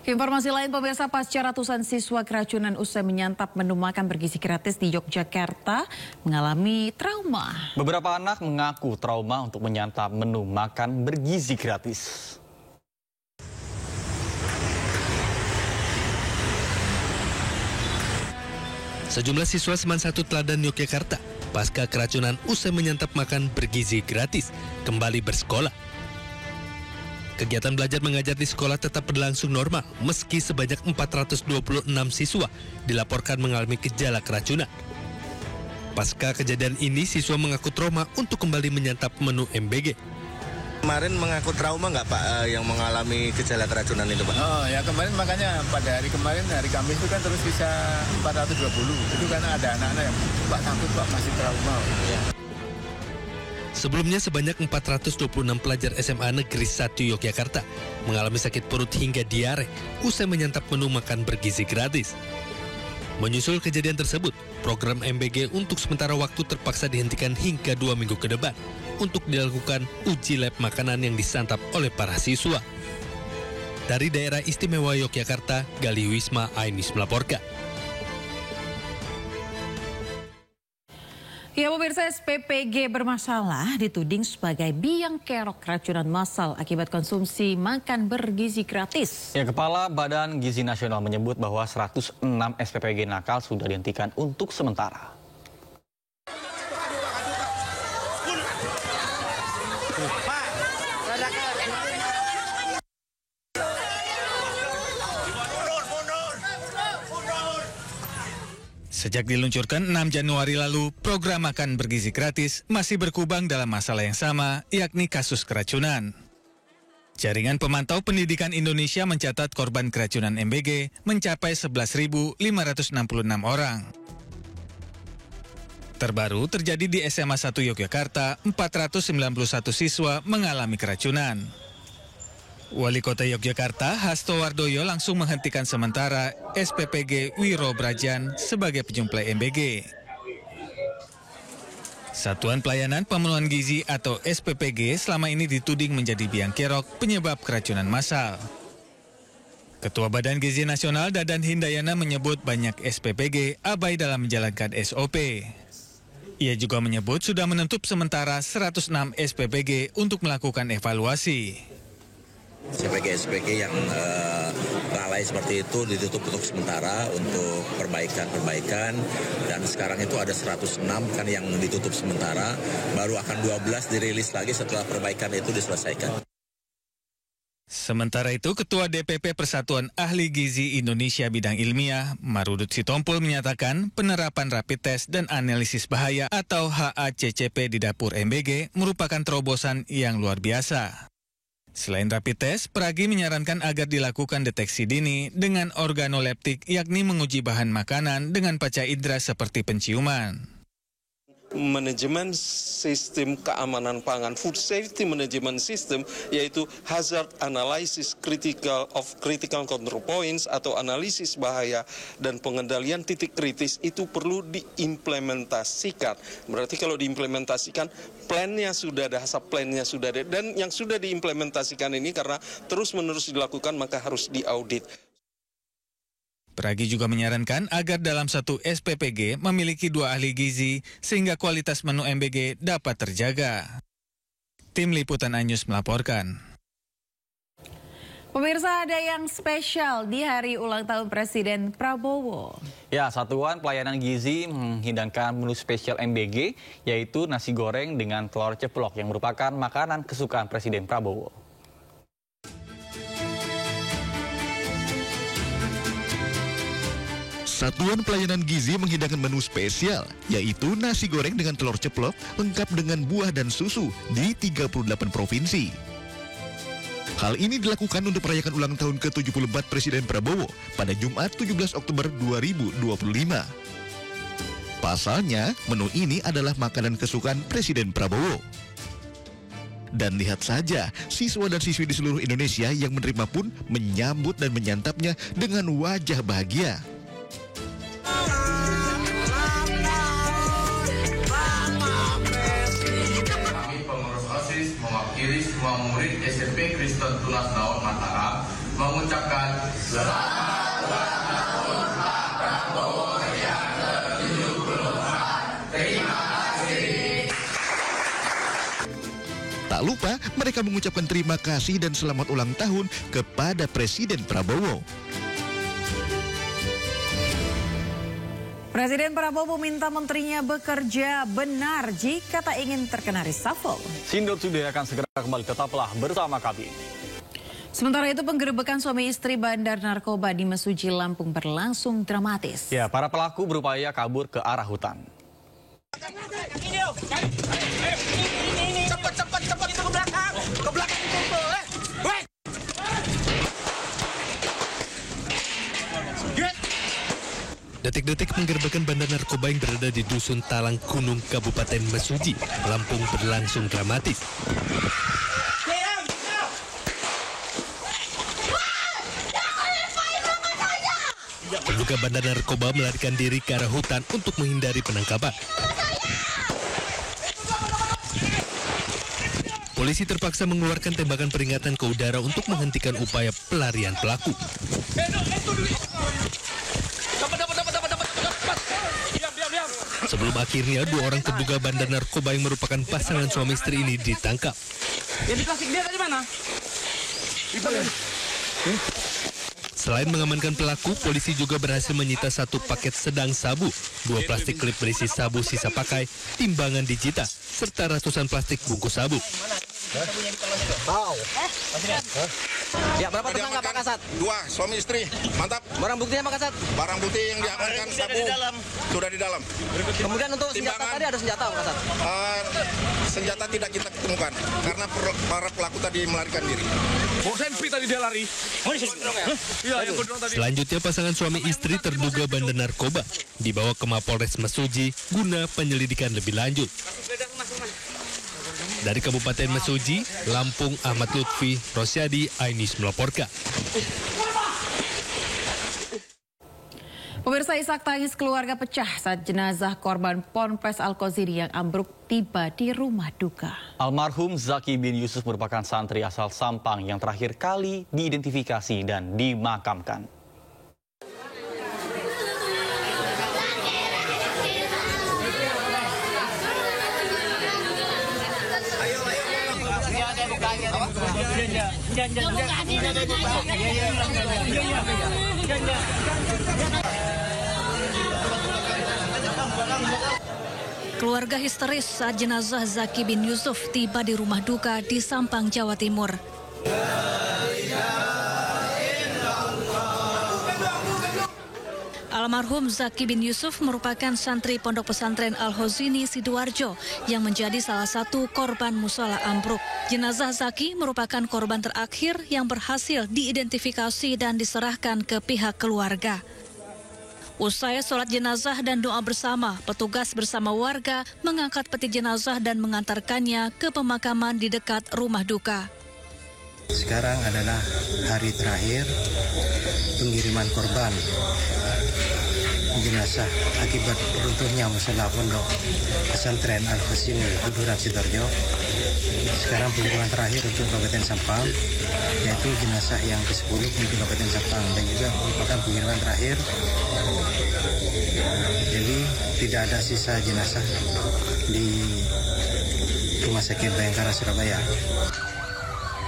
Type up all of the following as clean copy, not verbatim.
Informasi lain, pemirsa, pasca ratusan siswa keracunan usai menyantap menu makan bergizi gratis di Yogyakarta mengalami trauma. Beberapa anak mengaku trauma untuk menyantap menu makan bergizi gratis. Sejumlah siswa Seman 1 Teladan Yogyakarta pasca keracunan usai menyantap makan bergizi gratis kembali bersekolah. Kegiatan belajar mengajar di sekolah tetap berlangsung normal meski sebanyak 426 siswa dilaporkan mengalami gejala keracunan. Pasca kejadian ini, siswa mengaku trauma untuk kembali menyantap menu MBG. Kemarin mengaku trauma nggak Pak yang mengalami gejala keracunan itu Pak? Oh ya, kemarin makanya pada hari kemarin, hari Kamis itu kan terus bisa 420. Itu karena ada anak-anak yang Pak takut Pak masih trauma. Ya. Sebelumnya sebanyak 426 pelajar SMA Negeri 1 Yogyakarta mengalami sakit perut hingga diare usai menyantap menu makan bergizi gratis. Menyusul kejadian tersebut, program MBG untuk sementara waktu terpaksa dihentikan hingga 2 minggu ke depan untuk dilakukan uji lab makanan yang disantap oleh para siswa. Dari daerah istimewa Yogyakarta, Gali Wisma Ainis melaporkan. Ya, pemirsa, SPPG bermasalah dituding sebagai biang kerok keracunan massal akibat konsumsi makan bergizi gratis. Ya, Kepala Badan Gizi Nasional menyebut bahwa 106 SPPG nakal sudah dihentikan untuk sementara. Sejak diluncurkan 6 Januari lalu, program makan bergizi gratis masih berkubang dalam masalah yang sama, yakni kasus keracunan. Jaringan Pemantau Pendidikan Indonesia mencatat korban keracunan MBG mencapai 11.566 orang. Terbaru terjadi di SMA 1 Yogyakarta, 491 siswa mengalami keracunan. Wali Kota Yogyakarta, Hasto Wardoyo, langsung menghentikan sementara SPPG Wiro Brajan sebagai penyuplai MBG. Satuan Pelayanan Pemenuhan Gizi atau SPPG selama ini dituding menjadi biang kerok penyebab keracunan massal. Ketua Badan Gizi Nasional Dadan Hindayana menyebut banyak SPPG abai dalam menjalankan SOP. Ia juga menyebut sudah menutup sementara 106 SPPG untuk melakukan evaluasi. SPPG yang lalai seperti itu ditutup untuk sementara untuk perbaikan dan sekarang itu ada 106 kan yang ditutup sementara, baru akan 12 dirilis lagi setelah perbaikan itu diselesaikan. Sementara itu, Ketua DPP Persatuan Ahli Gizi Indonesia Bidang Ilmiah, Marudut Sitompul, menyatakan penerapan rapid test dan analisis bahaya atau HACCP di dapur MBG merupakan terobosan yang luar biasa. Selain rapid test, Pragi menyarankan agar dilakukan deteksi dini dengan organoleptik, yakni menguji bahan makanan dengan panca indera seperti penciuman. Manajemen sistem keamanan pangan, food safety management system, yaitu hazard analysis critical control points atau analisis bahaya dan pengendalian titik kritis itu perlu diimplementasikan. Berarti kalau diimplementasikan, plannya sudah ada, plannya sudah ada, dan yang sudah diimplementasikan ini karena terus-menerus dilakukan maka harus diaudit. Pragi juga menyarankan agar dalam satu SPPG memiliki 2 ahli gizi sehingga kualitas menu MBG dapat terjaga. Tim Liputan iNews melaporkan. Pemirsa, ada yang spesial di hari ulang tahun Presiden Prabowo. Ya, Satuan Pelayanan Gizi menghidangkan menu spesial MBG, yaitu nasi goreng dengan telur ceplok yang merupakan makanan kesukaan Presiden Prabowo. Satuan Pelayanan Gizi menghidangkan menu spesial, yaitu nasi goreng dengan telur ceplok lengkap dengan buah dan susu di 38 provinsi. Hal ini dilakukan untuk merayakan ulang tahun ke-74 Presiden Prabowo pada Jumat 17 Oktober 2025. Pasalnya, menu ini adalah makanan kesukaan Presiden Prabowo. Dan lihat saja, siswa dan siswi di seluruh Indonesia yang menerima pun menyambut dan menyantapnya dengan wajah bahagia. Mewakili semua murid SMP Kristen Tunas Daud Mataram mengucapkan selamat ulang tahun Pak Prabowo yang ke-74. Terima kasih. Tak lupa, mereka mengucapkan terima kasih dan selamat ulang tahun kepada Presiden Prabowo. Presiden Prabowo meminta menterinya bekerja benar jika tak ingin terkena reshuffle. Sindot Today akan segera kembali, tetaplah bersama kami. Sementara itu penggerebekan suami istri bandar narkoba di Mesuji, Lampung berlangsung dramatis. Ya, para pelaku berupaya kabur ke arah hutan. Cepat itu ke belakang itu Detik-detik penggerebekan bandar narkoba yang berada di Dusun Talang Gunung, Kabupaten Mesuji, Lampung berlangsung dramatis. Terduga bandar narkoba melarikan diri ke arah hutan untuk menghindari penangkapan. Polisi terpaksa mengeluarkan tembakan peringatan ke udara untuk menghentikan upaya pelarian pelaku. Sebelum akhirnya dua orang terduga bandar narkoba yang merupakan pasangan suami istri ini ditangkap. Yang di plastik dia tadi mana? Selain mengamankan pelaku, polisi juga berhasil menyita 1 paket sedang sabu, 2 plastik klip berisi sabu sisa pakai, timbangan digital, serta ratusan plastik bungkus sabu. Ya, berapa tersangka Pak Kasat? 2 suami istri, mantap. Barang buktinya Pak Kasat? Barang bukti yang diamankan sabu sudah di dalam. Kemudian untuk senjata tadi ada senjata Pak Kasat? Senjata tidak kita temukan karena para pelaku tadi melarikan diri. Tadi dia lari. Selanjutnya pasangan suami istri terduga bandar narkoba dibawa ke Mapolres Mesuji guna penyelidikan lebih lanjut. Dari Kabupaten Mesuji, Lampung, Ahmad Lutfi, Rosyadi, Ainis melaporkan. Pemirsa, isak tangis keluarga pecah saat jenazah korban Ponpes Al-Qasimi yang ambruk tiba di rumah duka. Almarhum Zaki bin Yusuf merupakan santri asal Sampang yang terakhir kali diidentifikasi dan dimakamkan. Keluarga histeris saat jenazah Zaki bin Yusuf tiba di rumah duka di Sampang, Jawa Timur. Almarhum Zaki bin Yusuf merupakan santri Pondok Pesantren Al-Khazini Sidoarjo yang menjadi salah satu korban mushola ambruk. Jenazah Zaki merupakan korban terakhir yang berhasil diidentifikasi dan diserahkan ke pihak keluarga. Usai sholat jenazah dan doa bersama, petugas bersama warga mengangkat peti jenazah dan mengantarkannya ke pemakaman di dekat rumah duka. Sekarang adalah hari terakhir pengiriman korban jenazah akibat runtuhnya mushola Pondok Pesantren Al-Khazini Buduran Sidoarjo. Sekarang pengiriman terakhir untuk Kabupaten Sampang, yaitu jenazah yang ke-10 untuk Kabupaten Sampang, dan juga merupakan pengiriman terakhir. Jadi tidak ada sisa jenazah di Rumah Sakit Bayangkara Surabaya.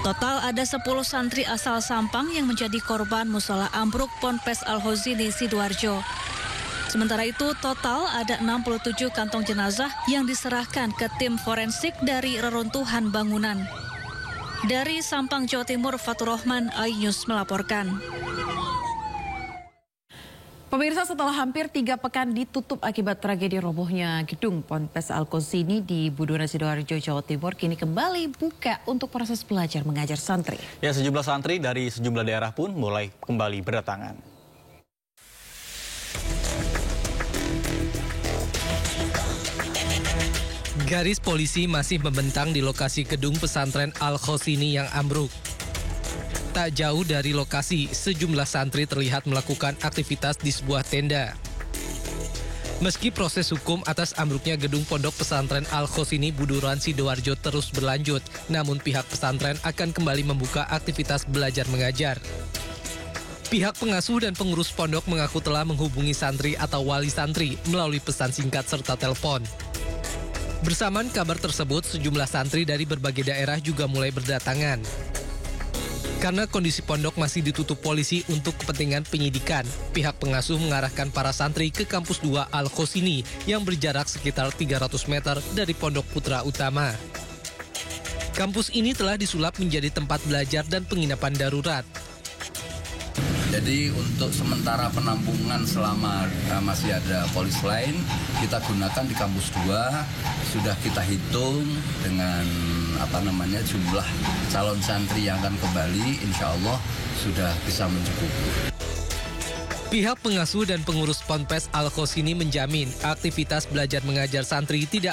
Total ada 10 santri asal Sampang yang menjadi korban mushola ambruk Ponpes Al-Khazini Sidoarjo. Sementara itu, total ada 67 kantong jenazah yang diserahkan ke tim forensik dari reruntuhan bangunan. Dari Sampang, Jawa Timur, Fatur Rahman, iNews melaporkan. Pemirsa, setelah hampir 3 pekan ditutup akibat tragedi robohnya gedung Ponpes Al-Qasimi di Buduran Sidoarjo, Jawa Timur, kini kembali buka untuk proses belajar mengajar santri. Ya, sejumlah santri dari sejumlah daerah pun mulai kembali berdatangan. Garis polisi masih membentang di lokasi gedung pesantren Al-Khazini yang ambruk. Tak jauh dari lokasi, sejumlah santri terlihat melakukan aktivitas di sebuah tenda. Meski proses hukum atas ambruknya gedung pondok pesantren Al-Khazini Buduran Sidoarjo terus berlanjut, namun pihak pesantren akan kembali membuka aktivitas belajar mengajar. Pihak pengasuh dan pengurus pondok mengaku telah menghubungi santri atau wali santri melalui pesan singkat serta telepon. Bersamaan kabar tersebut, sejumlah santri dari berbagai daerah juga mulai berdatangan. Karena kondisi pondok masih ditutup polisi untuk kepentingan penyidikan, pihak pengasuh mengarahkan para santri ke kampus 2 Al-Khosini yang berjarak sekitar 300 meter dari Pondok Putra Utama. Kampus ini telah disulap menjadi tempat belajar dan penginapan darurat. Jadi untuk sementara penampungan selama masih ada polis lain, kita gunakan di kampus 2, sudah kita hitung dengan jumlah calon santri yang akan kembali, insya Allah sudah bisa mencukupi. Pihak pengasuh dan pengurus Ponpes Al-Khosini menjamin aktivitas belajar mengajar santri tidak